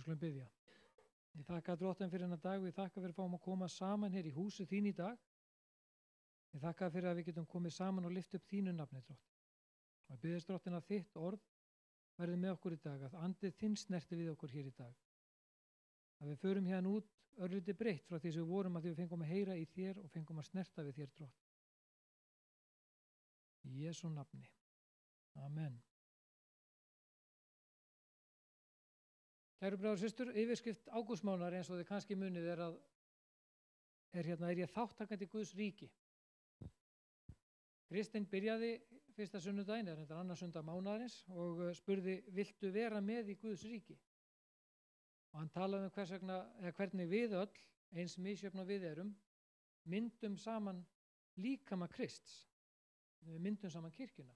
Við skulum biðja. Ég þakka Drottinn fyrir þennan dag og ég þakka fyrir að fáum að koma saman hér í húsi þín í dag. Ég þakka fyrir að við getum komið saman og lyft upp þínu nafni, Drottinn. Og ég biðist Drottinn að þitt orð verði með okkur í dag, að andið þinn snerti við okkur hér í dag. Að við förum hérna út örlítið breytt frá því sem við vorum, að því við fengum að heyra í þér og fengum að snerta við þér, Drottinn. Í Jesú nafni. Amen. Kæru bræður og systur, yfirskrift ágústmánaðar eins og þið kannski munið er ég þátttakandi í Guðs ríki. Kristinn byrjaði fyrsta sunnudaginn, þetta annar sunnudag mánaðarins, og spurði, viltu vera með í Guðs ríki? Og hann talaði hvernig við öll, eins misjöfn og við erum, myndum saman líkama Krists. Við myndum saman kirkjuna.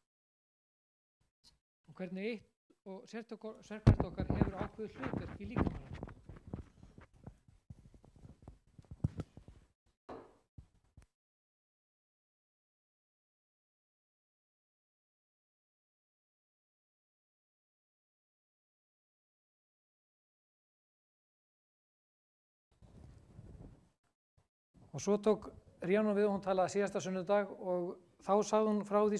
Og hvernig eitt og sérhvert okkar hefur ákveðið hlutverk í líkamanum. Og svo tók Ríanna við og hún talaði síðasta sunnudag og þá sagði hún frá því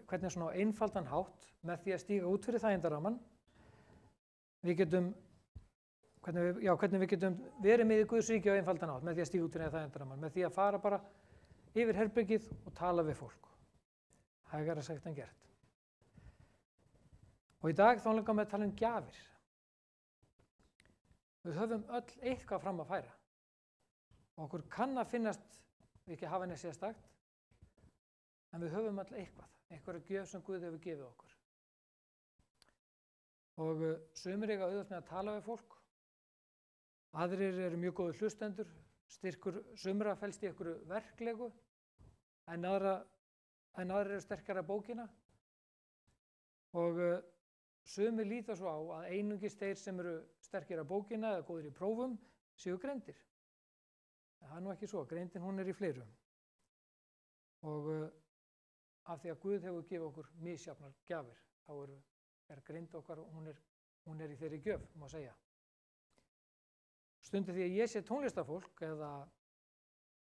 hvernig svona á einfaldan hátt með því að stíga út fyrir þægindarammann hvernig við getum verið með í Guðs ríki á einfaldan hátt með því að stíga út fyrir þægindarammann, með því að fara bara yfir herbergið og tala við fólk. Hægara sagt en gert. Og í dag þá langar við að tala gjafir. Við höfum öll eitthvað fram að færa. Og okkur kann að finnast við ekki hafa henni sérstakt, en við höfum öll einhverja gjöf sem Guð hefur gefið okkur. Og sumir eiga auðvitað með að tala við fólk, aðrir eru mjög góðir hlustendur, styrkur sumra felst í einhverju verklegu, en aðrir eru sterkara bókina. Og sumir líta svo á að einungis þeir sem eru sterkir að bókina eða góðir í prófum séu greindir. Það er nú ekki svo, greindin hún er í fleirum. Og af því að Guð hefur gefið okkur misjafnar gjafir, þá er greind okkar, hún er í þeirri gjöf, má segja. Stundum því að ég sé tónlistarfólk eða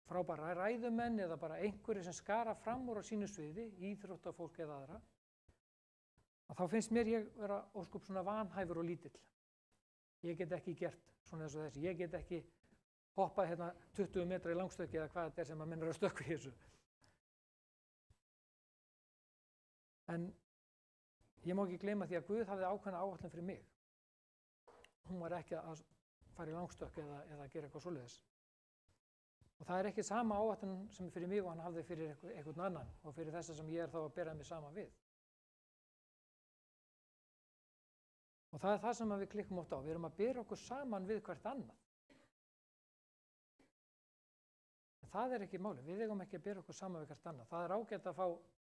frábæra ræðumenn eða bara einhverju sem skara fram úr á sínu sviði, íþróttafólk eða aðra, að þá finnst mér ég vera óskup svona vanhæfur og lítill. Ég get ekki gert svona eins og þessi, ég get ekki hoppað 20 metra í langstökki eða hvað þetta er sem að menn eru að stökkva í þessu. En ég má ekki gleyma því að Guð hafði ákveðna áætlun fyrir mig. Hún var ekki að fara í langstökk eða gera eitthvað svoleiðis. Og það er ekki sama áætlun sem fyrir mig og hann hafði fyrir einhvern annan og fyrir þessa sem ég er þá að bera mig saman við. Og það er það sem við klikkum oft á. Við erum að bera okkur saman við hvert annað. Það er ekki máli, við eigum ekki að bera okkur saman við hvert annað. Það er ágætt að fá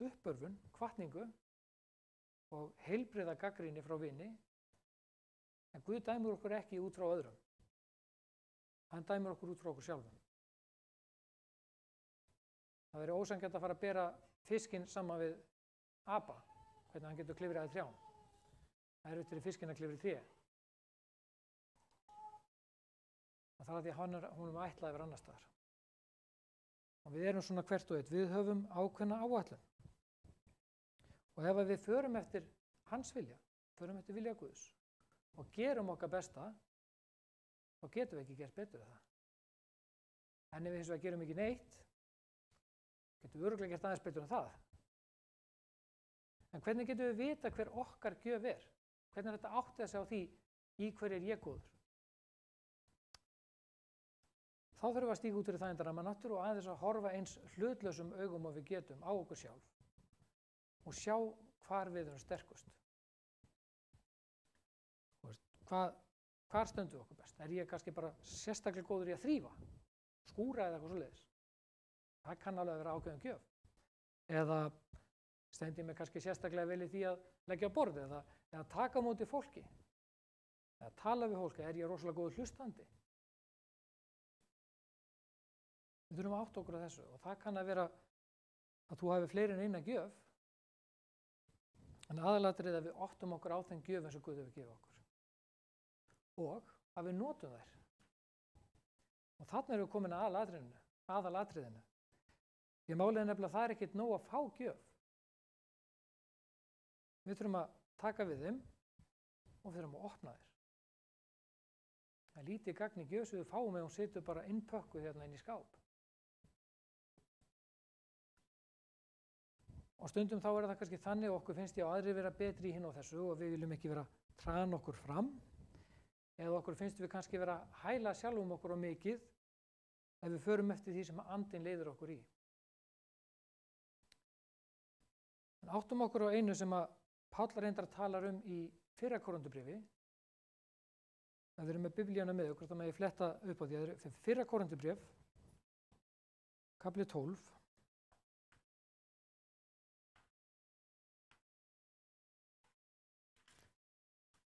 uppörvun, hvatningu og heilbrigða gagnrýni frá vini, en Guð dæmir okkur ekki út frá öðrum. Hann dæmir okkur út frá okkur sjálfum. Það væri ósanngjarnt að fara að bera fiskinn saman við apa, hvernig hann getur klifrað í trjám. Það er fyrir fiskinn að klifra í tré. Það er að því að hún er ætlað yfir annar staðar. Og við erum svona hvert og eitt, við höfum ákveðna áætlun. Og ef við förum eftir hans vilja, förum eftir vilja Guðs og gerum okkar besta, þá getum við ekki gert betur við það. En ef við hins vegar gerum ekki neitt, getum við örugglega gert aðeins betur en það. En hvernig getum við vita hver okkar gjöf er? Hvernig er þetta áttið að segja á því í hver er ég góður? Þá þurfum við að stíga út fyrir þægindarammann aftur og aðeins að horfa eins hlutlausum augum og við getum á okkur sjálf og sjá hvar við erum sterkust. Hvar stöndum við okkur best? Er ég kannski bara sérstaklega góður í að þrífa, skúra eða eitthvað svoleiðis? Það kann alveg að vera ákveðin gjöf. Eða stend ég mig kannski sérstaklega vel í því að leggja á borð eða taka á móti fólki. Eða tala við fólki, er ég rosalega góður hlustandi? Við þurfum að átta okkur á þessu og það kann að vera að þú hafi fleiri en eina gjöf, en aðalatrið að við áttum okkur á þeim gjöf eins og Guð hefur gefið okkur. og að við notum þær. Og þarna erum við komin að aðalatriðinu. Ég málið nefnilega að það ekkert nóg að fá gjöf. Við þurfum að taka við þeim og við þurfum að opna þær. Það er lítið gagn í gjöf sem við fáum ef hún situr bara innpökkuð hérna inn í skáp. Og stundum þá það kannski þannig að okkur finnst aðrir vera betri í hinu og þessu og við viljum ekki vera trana okkur fram, eða okkur finnst við kannski vera að hæla sjálfum okkur á mikið ef við förum eftir því sem andinn leiðir okkur í. En áttum okkur á einu sem að Páll reyndar talar í 1. Korinthubréfi. Ef við erum með biblíuna með okkur, þá má ég fletta upp á því. Það er 1. Korinthubréf, kapli 12.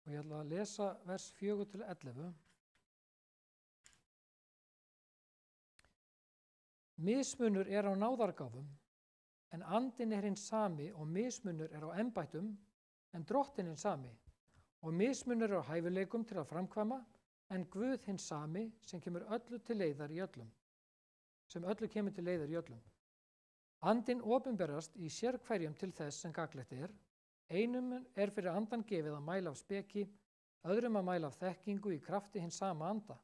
Og ég ætla að lesa vers 4-11. Mismunur á náðargáfum, en andinn hinn sami og mismunur á embættum, en drottinn hinn sami. Og mismunur á hæfileikum til að framkvæma, en Guð hinn sami sem kemur öllu til leiðar í öllum. Andinn opinberast í sérhverjum til þess sem gagnlegt er. Einum fyrir andan gefið að mæla af speki, öðrum að mæla af þekkingu í krafti hins sama anda.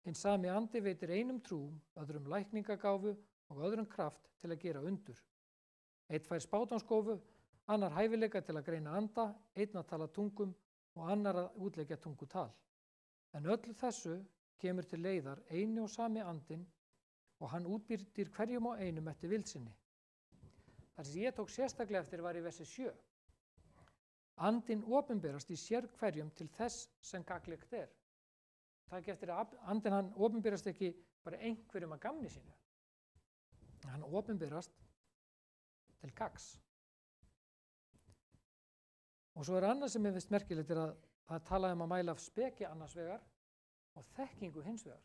Hinn sami andi veitir einum trúm, öðrum lækningagáfu og öðrum kraft til að gera undur. Einn fær spádómsgáfu, annar hæfileika til að greina anda, einn að tala tungum og annar að útleggja tungutal. En öllu þessu kemur til leiðar eini og sami andinn og hann útbýr hverjum og einum eftir vild sinni. Það sem ég tók sérstaklega eftir var í versi 7. Andinn opinberast í sérhverjum til þess sem gagnlegt er. Það ekki eftir að andinn hann opinberast ekki bara einhverjum að gamni sínu. Hann opinberast til gagns. Og svo annað sem ég finnst merkilegt að tala að mæla af speki annars vegar og þekkingu hins vegar.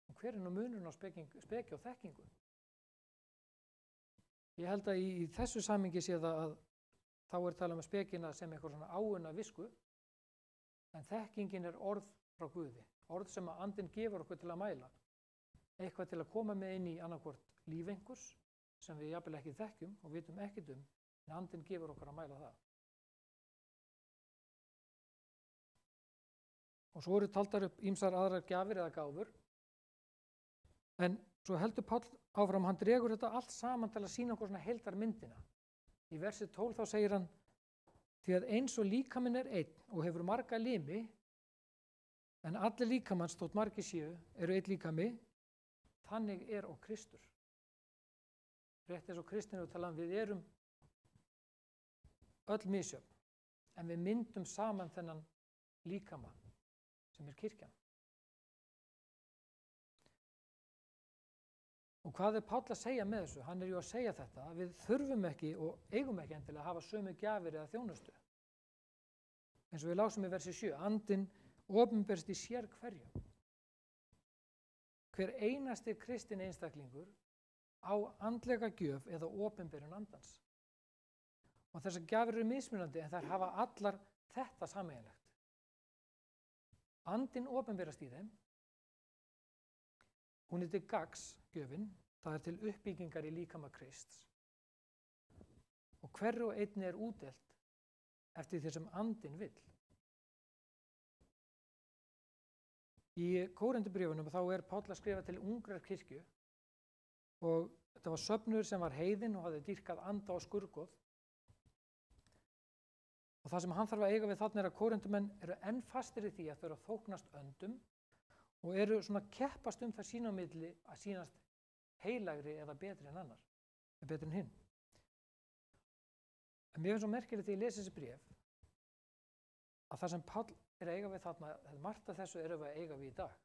Og hver nú munurinn á speki og þekkingu? Ég held að í þessu samhengi sé það að þá talað um spekina sem eitthvað svona áunna visku, en þekkingin orð frá Guði, orð sem að andinn gefur okkur til að mæla, eitthvað til að koma með inn í annarkvort líf einhvers sem við jafnvel ekki þekkjum og vitum ekkert en andinn gefur okkur að mæla það. Og svo eru taldar upp ýmsar aðrar gjafir eða gáfur, en svo heldur Páll áfram, hann dregur þetta allt saman til að sýna okkur svona heildarmyndina. Í versi 12 þá segir hann, því að eins og líkaminn einn og hefur marga limi, en allir líkamanns þótt margir séu eru einn líkami, þannig og Kristur. Rétt eins og kristnir talan, við erum öll misjöfn, en við myndum saman þennan líkama sem kirkjan. Og hvað Páll að segja með þessu? Hann jú að segja þetta, að við þurfum ekki og eigum ekki endilega að hafa sömu gjafir eða þjónustu. Eins og við lásum í versi 7, andinn opinberst í sérhverjum. Hver einasti kristinn einstaklingur á andlega gjöf eða opinberun andans. Og þessar gjafir eru mismunandi en þær hafa allar þetta sameiginlegt. Andinn opinberast í þeim. Hún til gagns gjöfin, það til uppbyggingar í líkama Krists. Og hverju og einni útdeilt eftir því sem andinn vill. Í Kórinthubréfunum þá Páll að skrifa til ungrar kirkju og þetta var söfnuður sem var heiðinn og hafði dýrkað anda og skurgoð. Og það sem hann þarf að eiga við þarna að Kórinthumenn eru enn fastir í því að þau eru að þóknast öndum og eru svona keppast það sín á milli að sýnast heilagri eða betri en annar, betri en hinn. En mér finnst svo merkilegt þegar ég lesi þessi bréf að það sem Páll að eiga við þarna, margt af þessu erum við að eiga við í dag.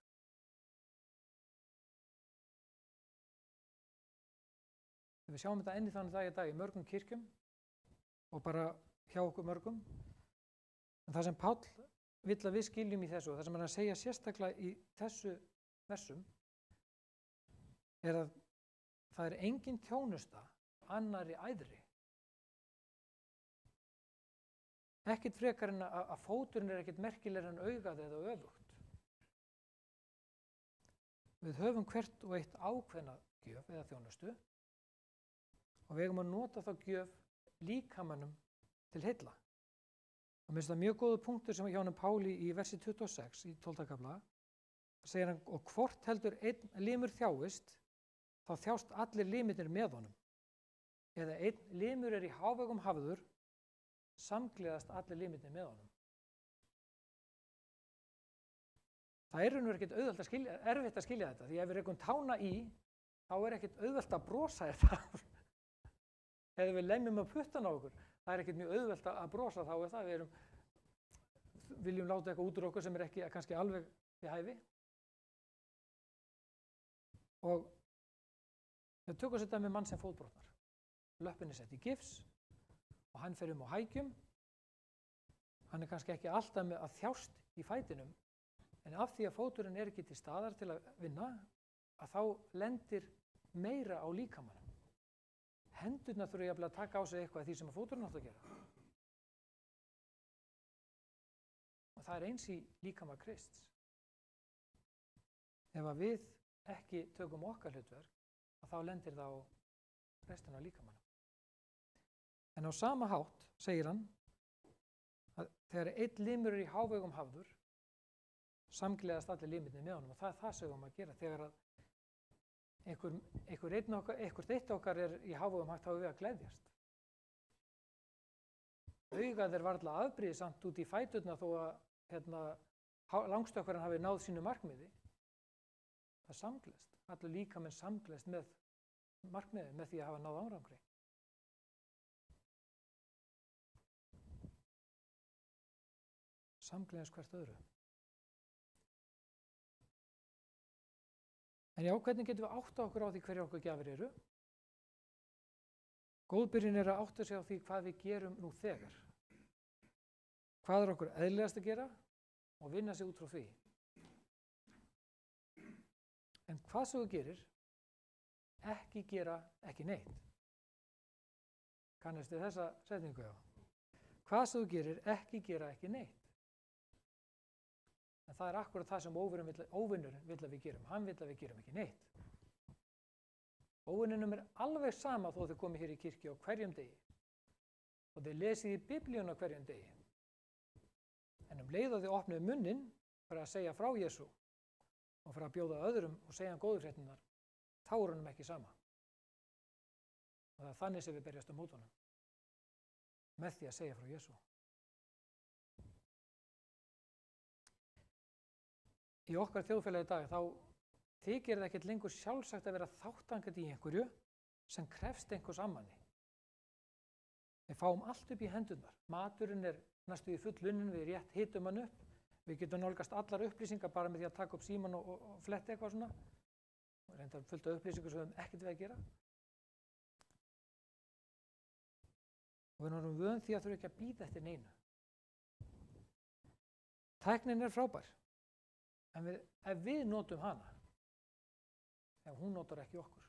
Við sjáum þetta enn í þannig dag í dag í mörgum kirkjum og bara hjá okkur mörgum. En það sem Páll vill að við skiljum í þessu og það sem hann að segja sérstaklega í þessu versum að það engin þjónusta annarri æðri ekkert frekar en að fóturinn ekkert merkilegri en augað eða öfugt. Við höfum hvert og eitt ákveðna gjöf eða þjónustu og við eigum að nota þá gjöf líkamanum til heilla. Og mér finnst það mjög góður punktur sem hjá honum Páli í versi 26 í 12. kafla. Segir hann, og hvort heldur einn limur þjáist, þá þjást allir limirnir með honum. Eða einn limur í hávegum hafður, samgleðast allir limirnir með honum. Það er raunverulega ekkert erfitt að skilja þetta, því ef við rekum tána í, þá er ekkert auðvelt að brosa þetta. Ef við lemjum að puttana á okkur, það er ekkert mjög auðvelt að brosa, þá er það, við viljum láta eitthvað út úr okkur sem er ekki kannski alveg við hæfi. Og við tökum þetta með mann sem fótbrotnar. Löppin er sett í gifs og hann fer á hækjum. Hann er kannski ekki alltaf með að þjást í fætinum, en af því að fóturinn er ekki til staðar til að vinna, að þá lendir meira á líkamanum. Hendurnar þurfa jafnvel að taka á sig eitthvað af því sem að fóturinn átt að gera. Og það er eins í líkama Krists. Ef að við ekki tökum okkar hlutverk, þá lendir það á restina af líkamanum. En á sama hátt segir hann að þegar einn limur í hávegum hafður, samgleðast allir limirnir með honum, og það er það sem við erum að gera. Þegar að einhvert eitt okkar er í hávegum hægt, þá er við að gleðjast. Augað er varla afbrýðisamt út í fæturna þó að langstökkurinn hafi náð sínu markmiði. Það samgleðst. Allur líkaminn samgleðst með markmiði með því að hafa náð árangri. Samgleðast hvert öðru. En já, hvernig getum við áttað okkur á því hverjar okkar gjafir eru? Góðbyrjun er að átta sig á því hvað við gerum nú þegar. Hvað er okkur eðlilegast að gera og vinna sig út frá því. En hvað sem þú gerir, ekki gera ekki neitt. Kannast þið þessa setningu á? Hvað sem þú gerir, ekki gera ekki neitt. En það er akkurat það sem óvinnurinn vill að við gerum. Hann vill að við gerum ekki neitt. Óvinninum er alveg sama þó þið komið hér í kirkju á hverjum degi. Og þið lesið í Biblíuna á hverjum degi. En leið og þið opnuðu munninn fyrir að segja frá Jesú og fyrir að bjóða öðrum og segja hann góðu fréttirnar, þá er honum ekki sama. Og það er þannig sem við berjast mót honum. Með því að segja frá Jesú. Í okkar þjóðfélagi í dag þá þykir það ekkert lengur sjálfsagt að vera þátttakandi í einhverju sem krefst einhvers ammanni. Við fáum allt upp í hendurnar. Maturinn er næstu í full unnin, við rétt hitum hann upp. Við getum nálgast allar upplýsingar bara með því að taka upp símann og fletta eitthvað svona. Og reyndar fullt af upplýsingar sem við höfum ekkert við að gera. Og við erum vön því að þurfa ekki að bíða eftir neinu. Tæknin er frábær. En ef við notum hana, ef hún notar ekki okkur.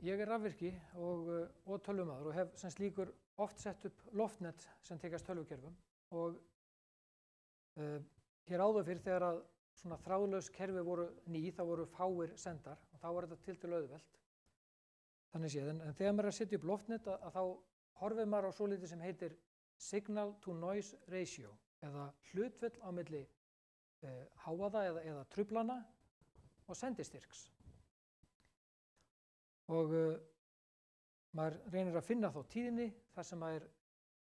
Ég er rafvirki og tölvumaður og hef sem slíkur oft sett upp loftnet sem tekast tölvukerfum og hér áður fyrir þegar að svona þráðlaus kerfi voru ný, þá voru fáir sendar og þá var þetta tiltölulega auðvelt. Þannig séð, en þegar maður er að setja upp loftnet að þá horfir maður á svolítið sem heitir signal to noise ratio eða hlutföll á milli hávaða eða truflana og sendistyrks. Og maður reynir að finna þá tíðni þar sem maður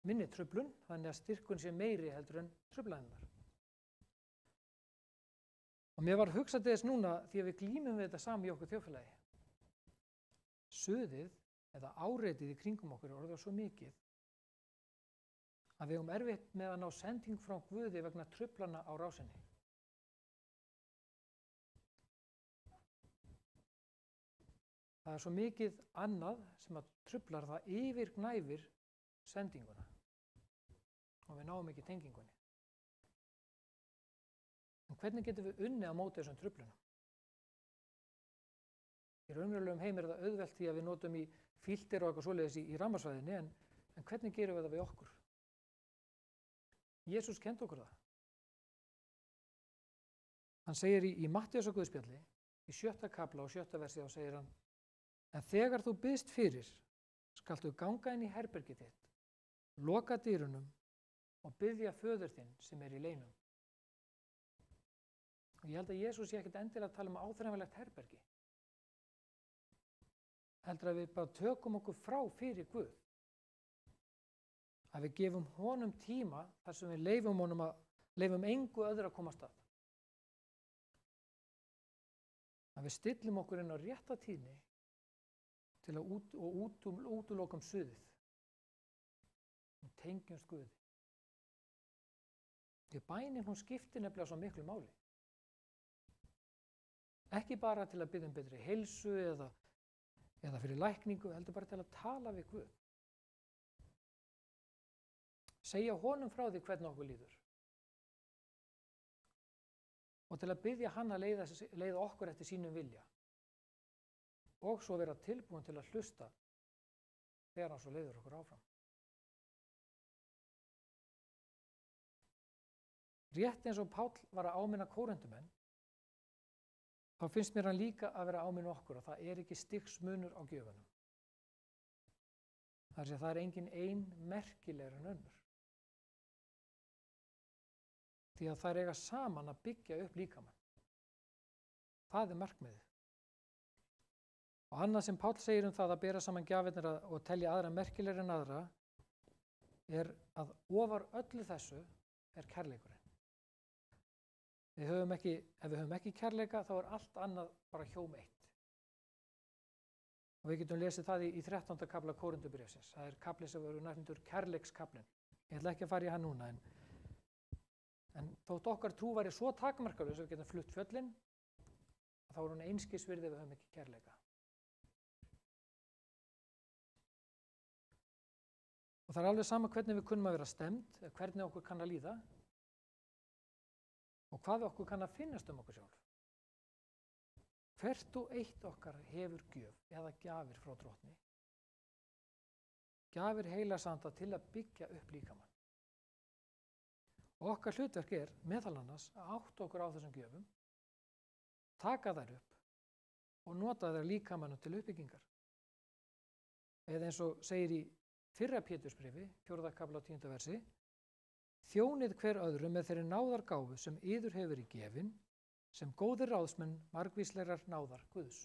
minni truflun, þannig að styrkun sé meiri heldur en truflanirnar. Og mér var hugsað til þess núna því að við glímum við þetta sami í okkur þjóðfélagi. Suðið eða áreitið í kringum okkur er orðið svo mikið að við höfum erfitt með að ná sending frá Guði vegna truflana á rásinni. Það er svo mikið annað sem að truflar það yfirgnæfir sendinguna og við náum ekki tengingunni. En hvernig getum við unnið á móti þessum truflunum? Í raunverulegum heimi er það auðvelt því að við notum í filter og eitthvað svoleiðis í rafmagnsfræðinni, en hvernig gerum við það við okkur? Jesús kenndi okkur það. Hann segir í Matteusar guðspjalli, í 7. kafla og 7. versi, þá segir hann: en þegar þú biðst fyrir, skaltu ganga inn í herbergið þitt, loka dyrunum og biðja föður þinn sem er í leynum. Og ég held að Jesús sé ekkert endilega að tala um áþreifanlegt herbergi. Heldur að við bara tökum okkur frá fyrir Guð. Að við gefum honum tíma þar sem við leyfum engu öðru að komast að. Að við stillum okkur inn á rétta tíðni til að útilokum suðið. Og tengjumst Guði. Því bænin hún skiptir nefnilega svo miklu máli. Ekki bara til að biðja um betri heilsu eða fyrir lækningu, heldur bara til að tala við Guð. Segja honum frá því hvernig okkur líður. Og til að biðja hann að leiða okkur eftir sínum vilja. Og svo vera tilbúin til að hlusta þegar hann svo leiður okkur áfram. Rétt eins og Páll var að áminna Kórinthumenn, þá finnst mér hann líka að vera áminna okkur að það ekki stigsmunur á gjöfunum. Það er engin ein merkilegri en önnur. Því að þær eiga saman að byggja upp líkamann. Það markmiðið. Og annað sem Páll segir um það að bera saman gjafirnar og telja aðra merkilegri en aðra er að ofar öllu þessu er kærleikurinn. Ef við höfum ekki kærleika, þá er allt annað bara hjóm eitt. Og við getum lesið það í 13. kafla Kórinthubréfsins. Það er kafli sem verður nefndur kærleikskaflinn. Ég ætla ekki að fara í hann núna, en þótt okkar trú væri svo takmarkalaus að við getum flutt fjöllin, þá er hún einskis virði ef við höfum ekki kærleika. Og það er alveg sama hvernig við kunnum að vera stemd, hvernig okkur kann að líða, og hvað okkur kann að finnast um okkur sjálf. Hvert og eitt okkar hefur gjöf eða gjafir frá Drottni. Gjafir heilagsanda til að byggja upp líkamann. Og okkar hlutverk er meðal annars að átta okkur á þessum gjöfum, taka þær upp og nota þær líkamannum til uppbyggingar. Eða eins og segir í 1. Pétursbréfi, 4. kafla og 10. versi: þjónið hver öðrum með þeirri náðargáfu sem yður hefur verið gefin, sem góðir ráðsmenn margvíslegrar náðar Guðs.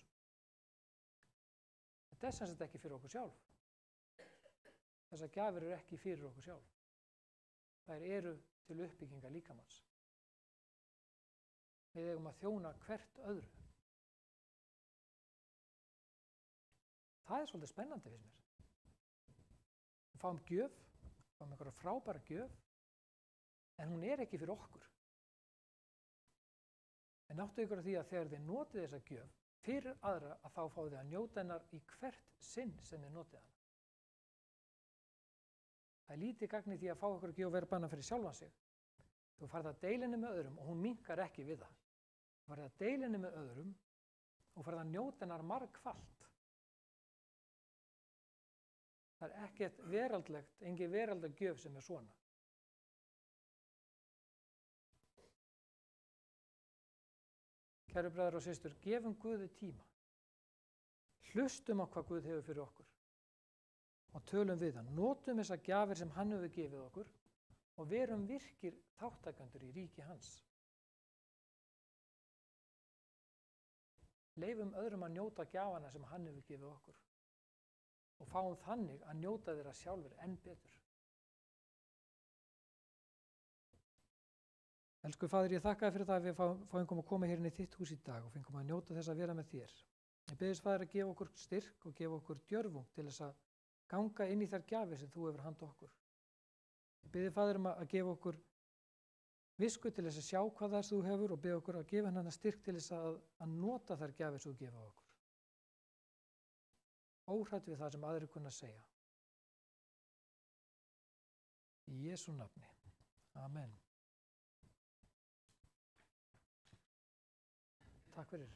Þetta er sem sagt ekki fyrir okkur sjálf. Þessar gjafir eru ekki fyrir okkur sjálf. Þær eru til uppbyggingar líkamanns. Við eigum að þjóna hvert öðru. Það er svolítið spennandi fyrir mér. Við fáum gjöf, fáum einhverja frábæra gjöf, en hún er ekki fyrir okkur. En áttu ykkur á því að þegar þið notið þessa gjöf fyrir aðra, að þá fáið þið að njóta hennar í hvert sinn sem þið notið hana. Það er lítið gagn í því að fá ykkur gjöf og vera banna fyrir sjálfan sig. Þú farið að deila henni með öðrum og hún minnkar ekki við það. Þú farið að deila henni með öðrum og farið að njóta hennar margfalt. Það er ekkert veraldlegt, engin veraldagjöf sem er svona. Kæru bræður og systur, gefum Guði tíma. Hlustum á hvað Guð hefur fyrir okkur og tölum við hann. Notum þessar gjafir sem hann hefur gefið okkur og verum virkir þáttakendur í ríki hans. Leifum öðrum að njóta gjafana sem hann hefur gefið okkur og fáum þannig að njóta þeirra sjálfur enn betur. Elsku Faðir, ég þakka þér fyrir það að við fáum að koma hér inn í þitt hús í dag og fengum að njóta þess að vera með þér. Ég biðst Faðir að gefa okkur styrk og gefa okkur djörfung til þess að ganga inn í þær gjafir sem þú hefur handa okkur. Ég biði Faðir að gefa okkur visku til þess að sjá hvað það er þú hefur og biði okkur að gefa hennar styrk til þess að nota þær gjafir sem þú gefa okkur. Óhrætt við það sem aðrir kunna segja. Í Jesú nafni. Amen. Takk fyrir.